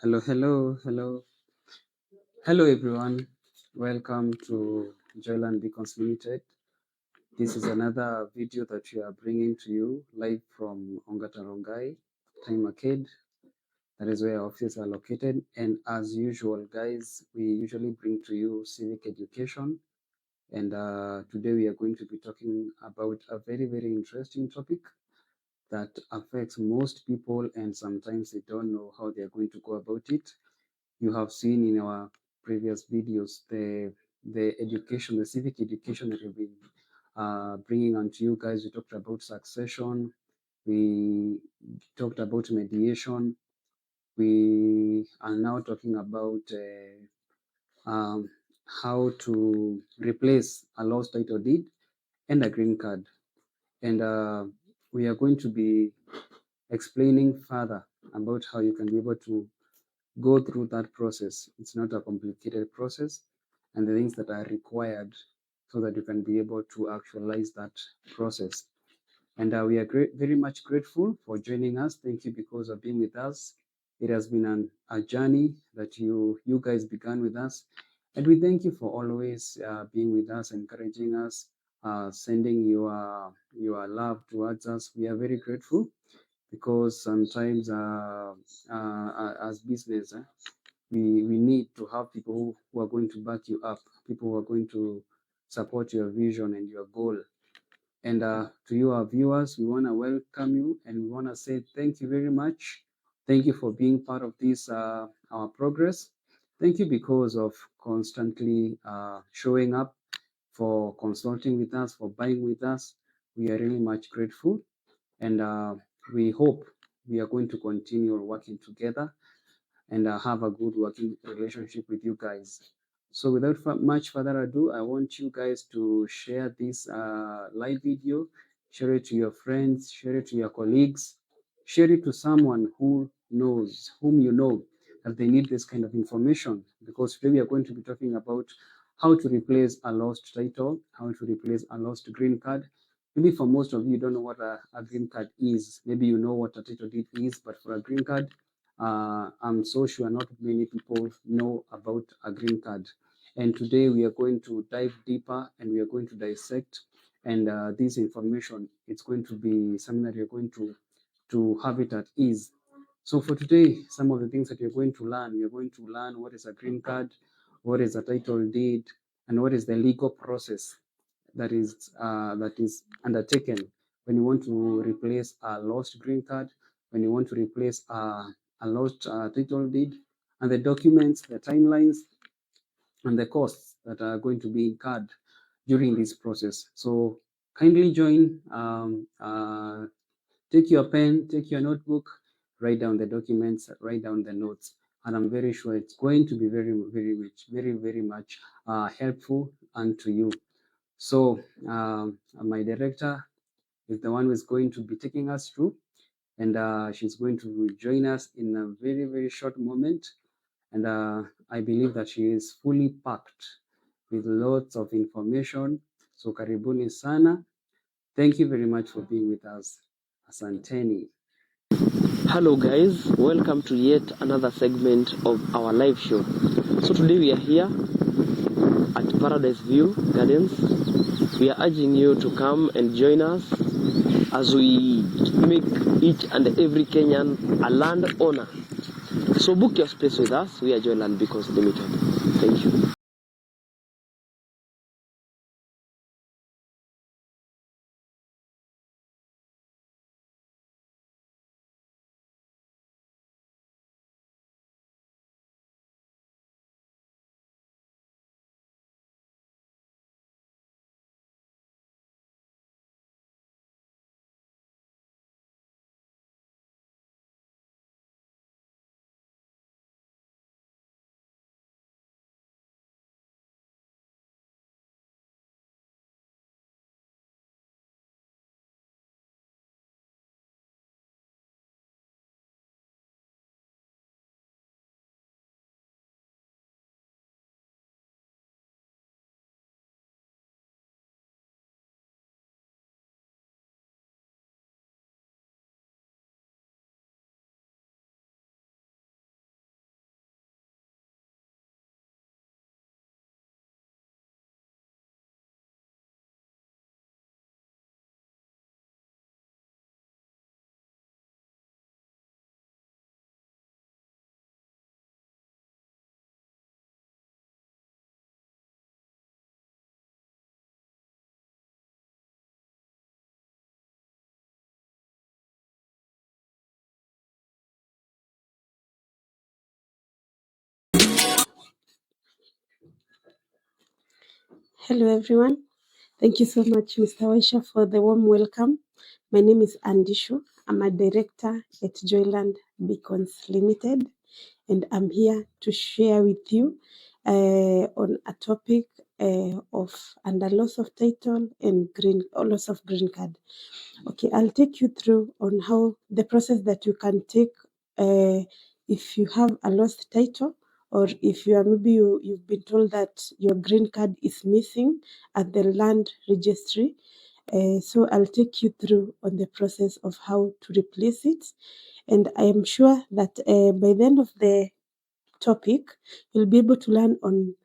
Hello. Hello. Hello, everyone. Welcome to Joyland Beacons Limited. This is another video that we are bringing to you live from Ongatarongai, Time Arcade. That is where our offices are located. And as usual, guys, we usually bring to you civic education. And today we are going to be talking about a very, very interesting topic that affects most people, and sometimes they don't know how they are going to go about it. You have seen in our previous videos the education, the civic education that we've been bringing onto you guys. We talked about succession, we talked about mediation, we are now talking about how to replace a lost title deed and a green card. And we are going to be explaining further about how you can be able to go through that process. It's not a complicated process, and the things that are required so that you can be able to actualize that process. And we are very much grateful for joining us. Thank you because of being with us. It has been a journey that you guys began with us, and we thank you for always being with us, encouraging us, sending your love towards us. We are very grateful because sometimes as business, we need to have people who are going to back you up, people who are going to support your vision and your goal. And to you, our viewers, we want to welcome you and we want to say thank you very much. Thank you for being part of this, our progress. Thank you because of constantly showing up, for consulting with us, for buying with us. We are really much grateful. And we hope we are going to continue working together and have a good working relationship with you guys. So without much further ado, I want you guys to share this live video, share it to your friends, share it to your colleagues, share it to someone whom you know that they need this kind of information, because today we are going to be talking about how to replace a lost title, how to replace a lost green card. Maybe for most of you don't know what a green card is. Maybe you know what a title deed is, but for a green card, I'm so sure not many people know about a green card. And today we are going to dive deeper and we are going to dissect. And this information, it's going to be something that you're going to have it at ease. So for today, some of the things that you're going to learn, you're going to learn what is a green card, what is a title deed, and what is the legal process that is undertaken when you want to replace a lost green card, when you want to replace a lost title deed, and the documents, the timelines, and the costs that are going to be incurred during this process. So kindly join, take your pen, take your notebook, write down the documents, write down the notes, and I'm very sure it's going to be very much helpful unto you. So my director is the one who is going to be taking us through, and she's going to join us in a very short moment. And I believe that she is fully packed with lots of information. So karibuni sana. Thank you very much for being with us. Asanteni. Hello guys, welcome to yet another segment of our live show. So today we are here at Paradise View Gardens. We are urging you to come and join us as we make each and every Kenyan a landowner. So book your space with us. We are Joyland Beacons Limited. Thank you. Hello, everyone. Thank you so much, Mr. Waisha, for the warm welcome. My name is Andishu. I'm a director at Joyland Beacons Limited, and I'm here to share with you on a topic of under loss of title and loss of green card. Okay, I'll take you through on how the process that you can take if you have a lost title, or if you are you've been told that your green card is missing at the land registry. So I'll take you through on the process of how to replace it, and I am sure that by the end of the topic, you'll be able to learn on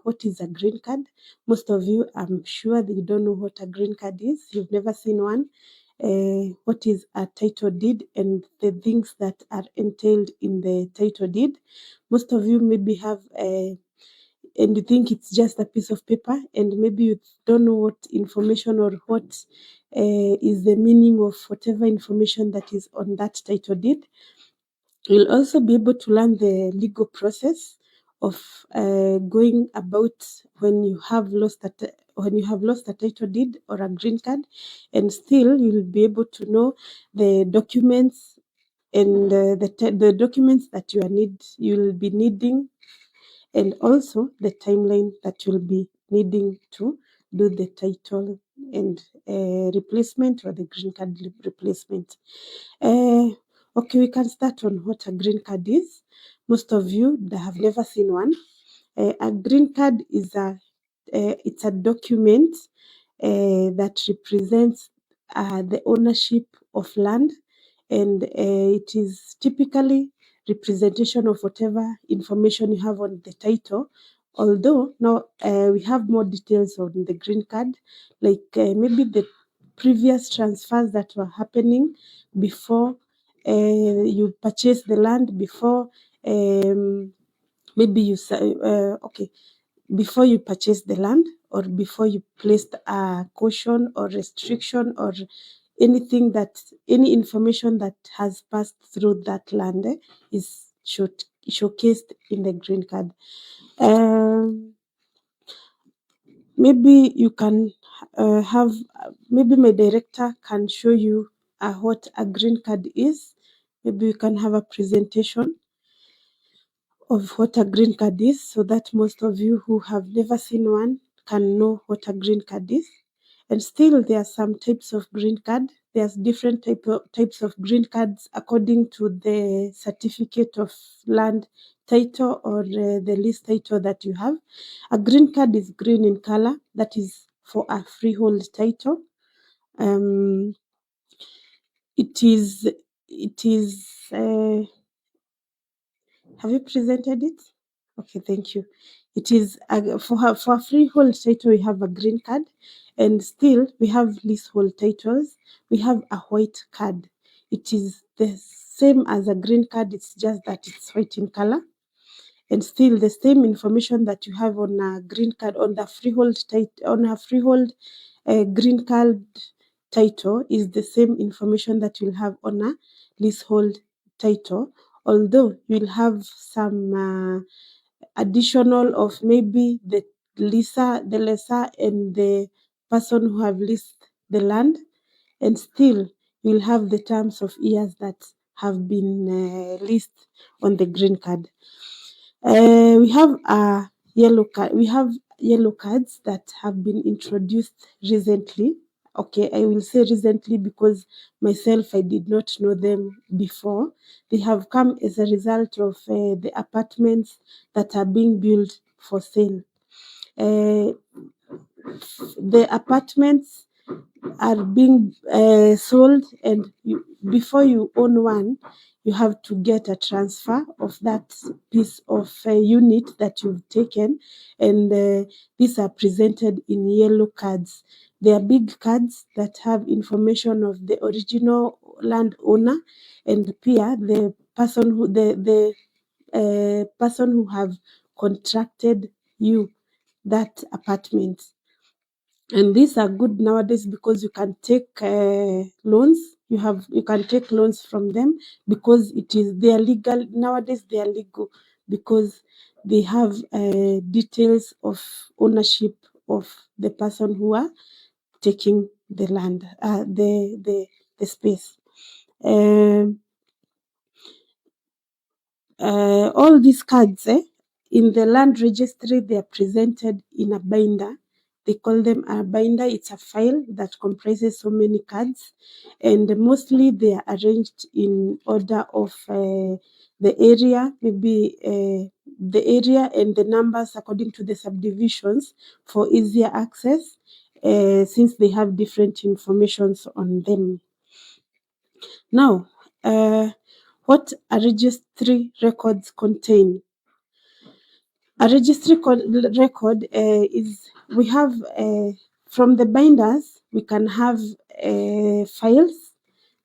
what is a green card. Most of you, I'm sure that you don't know what a green card is. You've never seen one. What is a title deed and the things that are entailed in the title deed. Most of you maybe have and you think it's just a piece of paper, and maybe you don't know what information or what is the meaning of whatever information that is on that title deed. You'll also be able to learn the legal process of going about when you have lost a title deed or a green card, and still you'll be able to know the documents and the documents that you'll be needing, and also the timeline that you'll be needing to do the title and replacement or the green card replacement. Okay, we can start on what a green card is. Most of you that have never seen one. A green card is it's a document that represents the ownership of land, and it is typically representation of whatever information you have on the title. Although now we have more details on the green card, like maybe the previous transfers that were happening before you purchase the land, before maybe before you purchase the land, or before you placed a caution or restriction or any information that has passed through that land is showcased in the green card. Maybe you can maybe my director can show you what a green card is. Maybe we can have a presentation of what a green card is, so that most of you who have never seen one can know what a green card is. And still, there are some types of green card. There's different types of green cards according to the certificate of land title or the lease title that you have. A green card is green in color. That is for a freehold title. It is. Have you presented it? Okay, thank you. It is for a freehold title, we have a green card, and still we have leasehold titles. We have a white card. It is the same as a green card. It's just that it's white in color, and still the same information that you have on a green card on a freehold green card title is the same information that you'll have on a leasehold title, although you'll have some additional of maybe the lessor and the person who have leased the land, and still you'll have the terms of years that have been leased on the green card. We have a yellow card. We have yellow cards that have been introduced recently. Okay, I will say recently because myself, I did not know them before. They have come as a result of the apartments that are being built for sale. The apartments are being sold, and before you own one, you have to get a transfer of that piece of unit that you've taken, and these are presented in yellow cards. They are big cards that have information of the original landowner and the person who have contracted you that apartment. And these are good nowadays because you can take loans. You can take loans from them because they are legal nowadays. They are legal because they have details of ownership of the person who are taking the land, the space. All these cards in the land registry, they are presented in a binder. They call them a binder. It's a file that comprises so many cards, and mostly they are arranged in order of the area, maybe the area and the numbers according to the subdivisions for easier access, since they have different informations on them. Now, what a registry records contain? A registry record is, we have from the binders, we can have files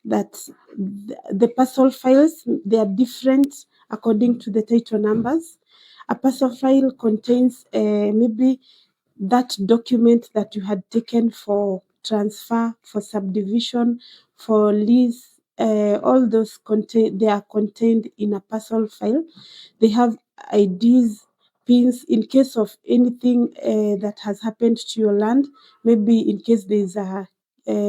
that the parcel files, they are different according to the title numbers. A parcel file contains maybe that document that you had taken for transfer, for subdivision, for lease. All those they are contained in a parcel file. They have IDs, pins in case of anything that has happened to your land. Maybe in case there's a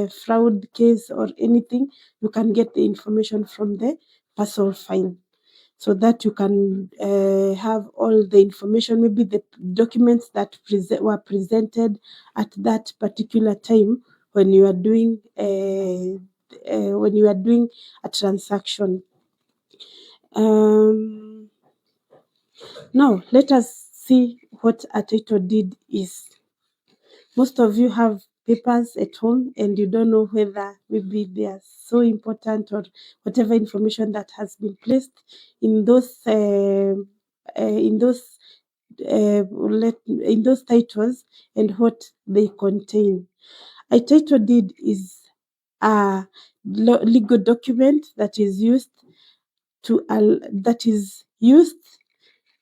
fraud case or anything, you can get the information from the parcel file, so that you can have all the information, maybe the documents that were presented at that particular time when you are doing a transaction. Now let us see what a title deed is. Most of you have papers at home and you don't know whether maybe they are so important, or whatever information that has been placed in those titles and what they contain. A title deed is a legal document that is used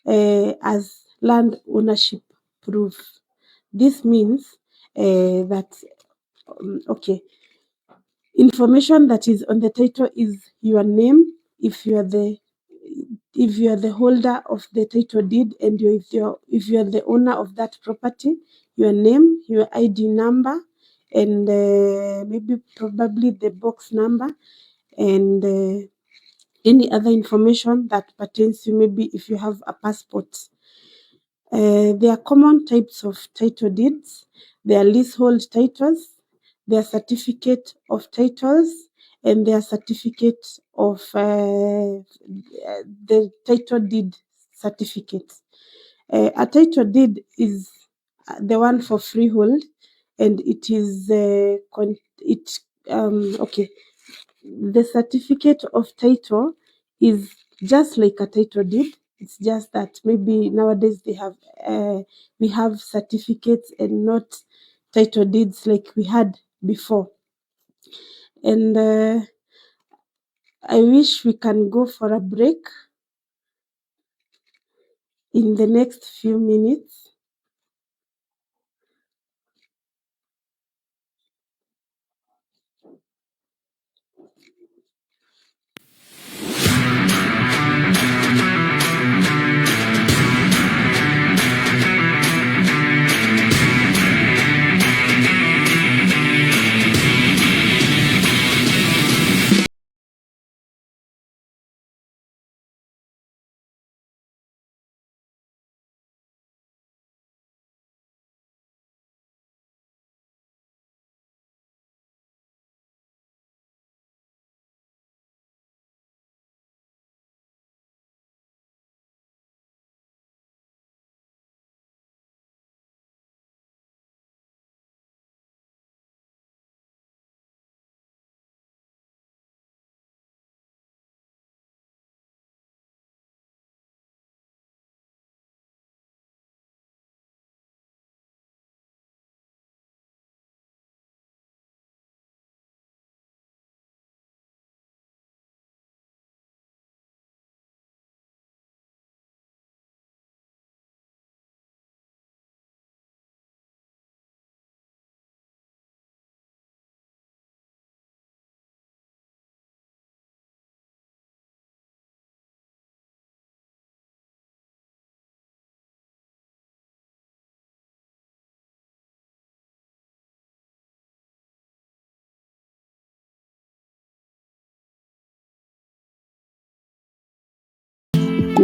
as land ownership proof. This means that information that is on the title is your name, if you are the holder of the title deed, and if you are the owner of that property, your name, your ID number, and probably the box number, and any other information that pertains to, maybe if you have a passport. There are common types of title deeds. There are leasehold titles, there are certificate of titles, and there are certificate of the title deed certificates. A title deed is the one for freehold, and it is the certificate of title is just like a title deed. It's just that maybe nowadays we have certificates and not title deeds like we had before. And I wish we can go for a break in the next few minutes.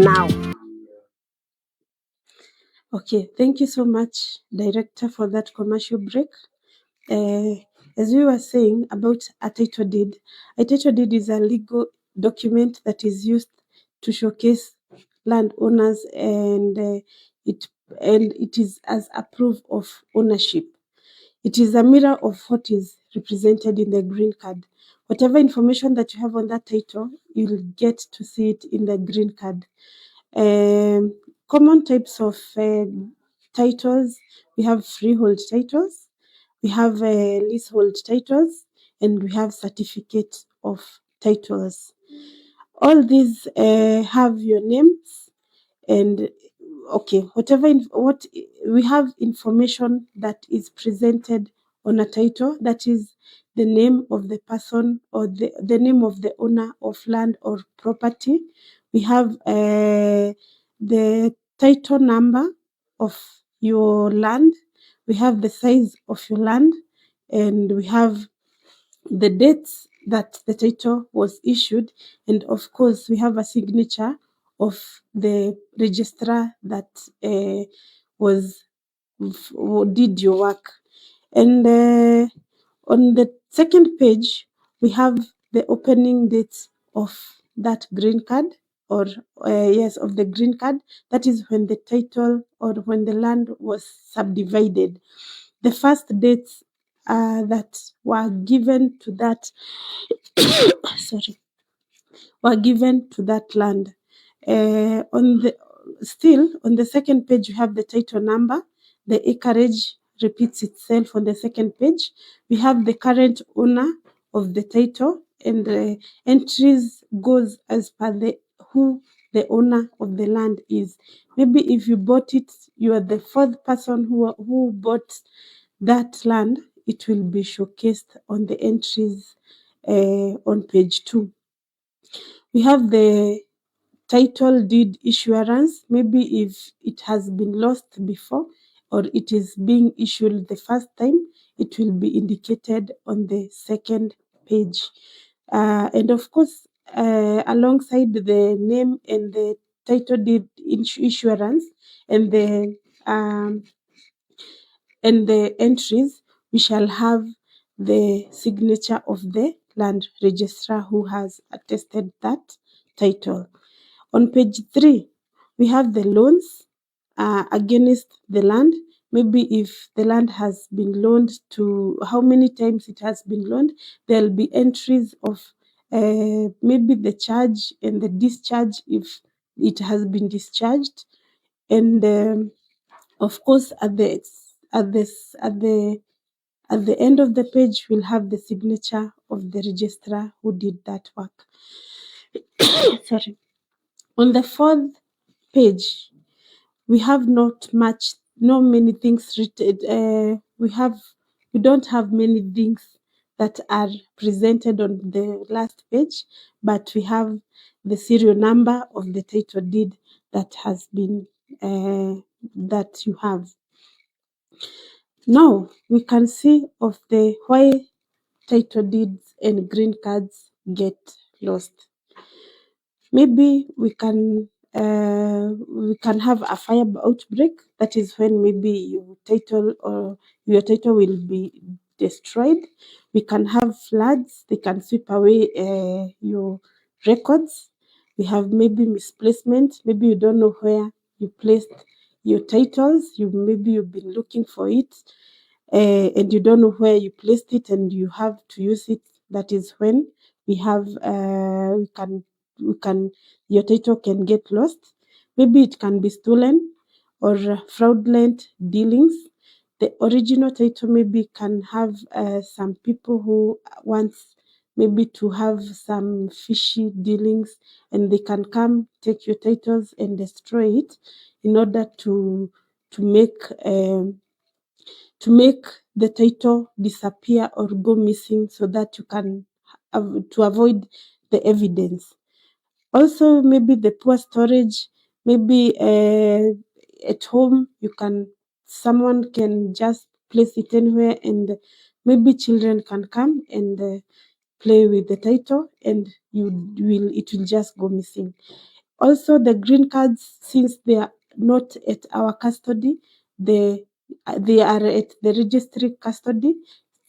now. Okay, thank you so much, Director, for that commercial break. As we were saying about a title deed is a legal document that is used to showcase landowners and it is as a proof of ownership. It is a mirror of what is represented in the green card. Whatever information that you have on that title, you'll get to see it in the green card. Common types of titles, we have freehold titles, we have leasehold titles, and we have certificate of titles. All these have your names and okay, what we have information that is presented on a title, that is the name of the person or the name of the owner of land or property. We have the title number of your land, we have the size of your land, and we have the dates that the title was issued, and of course we have a signature of the registrar that did your work. And on the second page we have the opening date of that green card, or of the green card. That is when the title or when the land was subdivided. The first dates that were given to that were given to that land. On the second page, you have the title number. The acreage repeats itself on the second page. We have the current owner of the title, and the entries goes as per who the owner of the land is. Maybe if you bought it, you are the fourth person who bought that land. It will be showcased on the entries on page 2. We have the title deed issuance. Maybe if it has been lost before or it is being issued the first time, it will be indicated on the second page. And of course, alongside the name and the title deed issuance and the entries, we shall have the signature of the land registrar who has attested that title. On page 3, we have the loans against the land. Maybe if the land has been loaned, to how many times it has been loaned, there'll be entries of maybe the charge and the discharge if it has been discharged. And of course, at the end of the page, we'll have the signature of the registrar who did that work. Sorry. On the fourth page, we have not many things written. We don't have many things that are presented on the last page, but we have the serial number of the title deed that has been that you have. Now we can see of the why title deeds and green cards get lost. Maybe we can have a fire outbreak. That is when maybe your title will be destroyed. We can have floods. They can sweep away your records. We have maybe misplacement. Maybe you don't know where you placed your titles. Maybe you've been looking for it, and you don't know where you placed it, and you have to use it. That is when we have your title can get lost. Maybe it can be stolen or fraudulent dealings. The original title maybe can have some people who wants maybe to have some fishy dealings, and they can come take your titles and destroy it in order to make the title disappear or go missing, so that you can to avoid the evidence. Also, maybe the poor storage. Maybe at home someone can just place it anywhere, and maybe children can come and play with the title, and it will just go missing. Also, the green cards, since they are not at our custody, they are at the registry custody.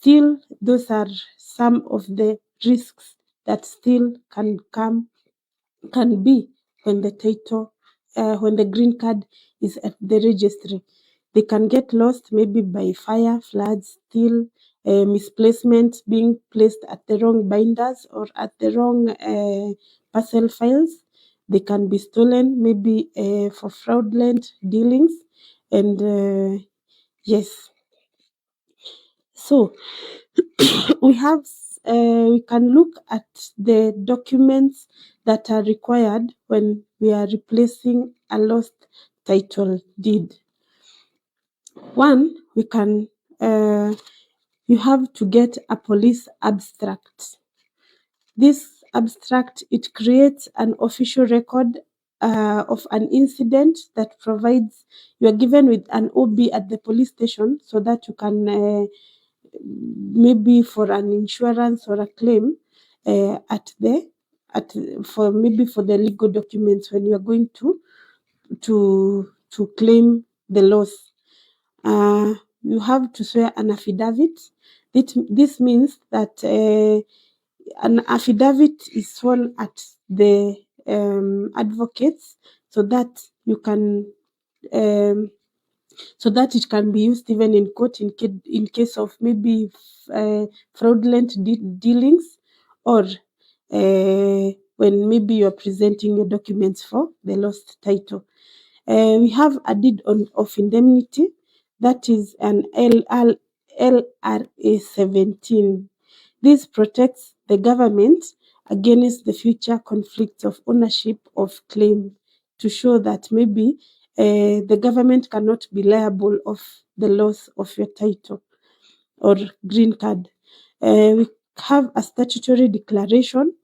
Still, those are some of the risks that still can be when the title, when the green card is at the registry. They can get lost maybe by fire, floods, still misplacement, being placed at the wrong binders or at the wrong parcel files. They can be stolen maybe for fraudulent dealings. And yes, so we can look at the documents that are required when we are replacing a lost title deed. One, you have to get a police abstract. This abstract, it creates an official record of an incident that provides, you are given with an OB at the police station so that you can maybe for an insurance or a claim for the legal documents when you are going to claim the loss. You have to swear an affidavit. This means that an affidavit is sworn at the advocates so that you can so that it can be used even in court in case of maybe fraudulent dealings, or when maybe you're presenting your documents for the lost title. We have a deed of indemnity, that is an LRA 17. This protects the government against the future conflicts of ownership of claim, to show that maybe the government cannot be liable of the loss of your title or green card. We have a statutory declaration.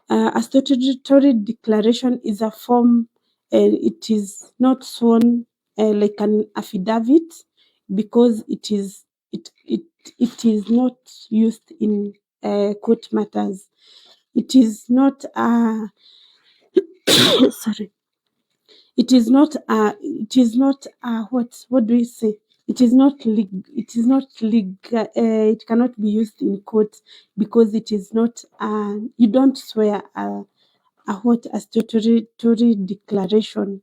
A statutory declaration is a form, it is not sworn like an affidavit, because it is not used in court matters. It is not sorry. It is not what do we say? It cannot be used in court because it is not you don't swear a statutory declaration.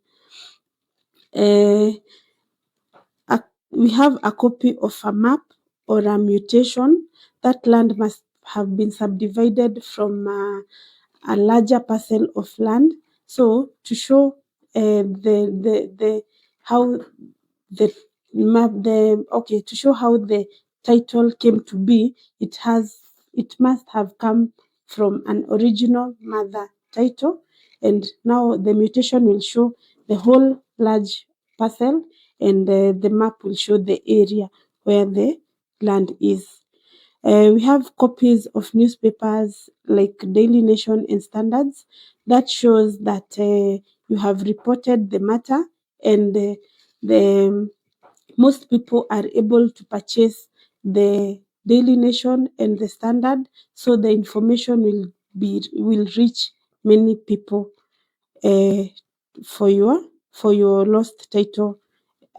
We have a copy of a map or a mutation. That land must have been subdivided from a larger parcel of land. So to show to show how the title came to be, it must have come from an original mother title, and now the mutation will show the whole large parcel, and the map will show the area where the land is. We have copies of newspapers like Daily Nation and Standards that shows that you have reported the matter, and most people are able to purchase the Daily Nation and the Standard, so the information will reach many people for your lost title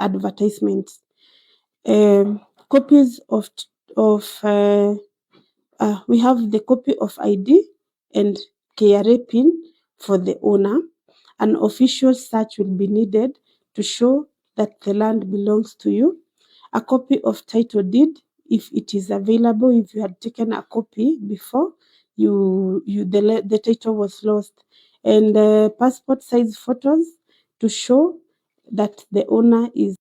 advertisements. Copies of we have the copy of ID and KRA PIN for the owner. An official search will be needed to show that the land belongs to you. A copy of title deed, if it is available, if you had taken a copy before the title was lost, and passport size photos to show that the owner is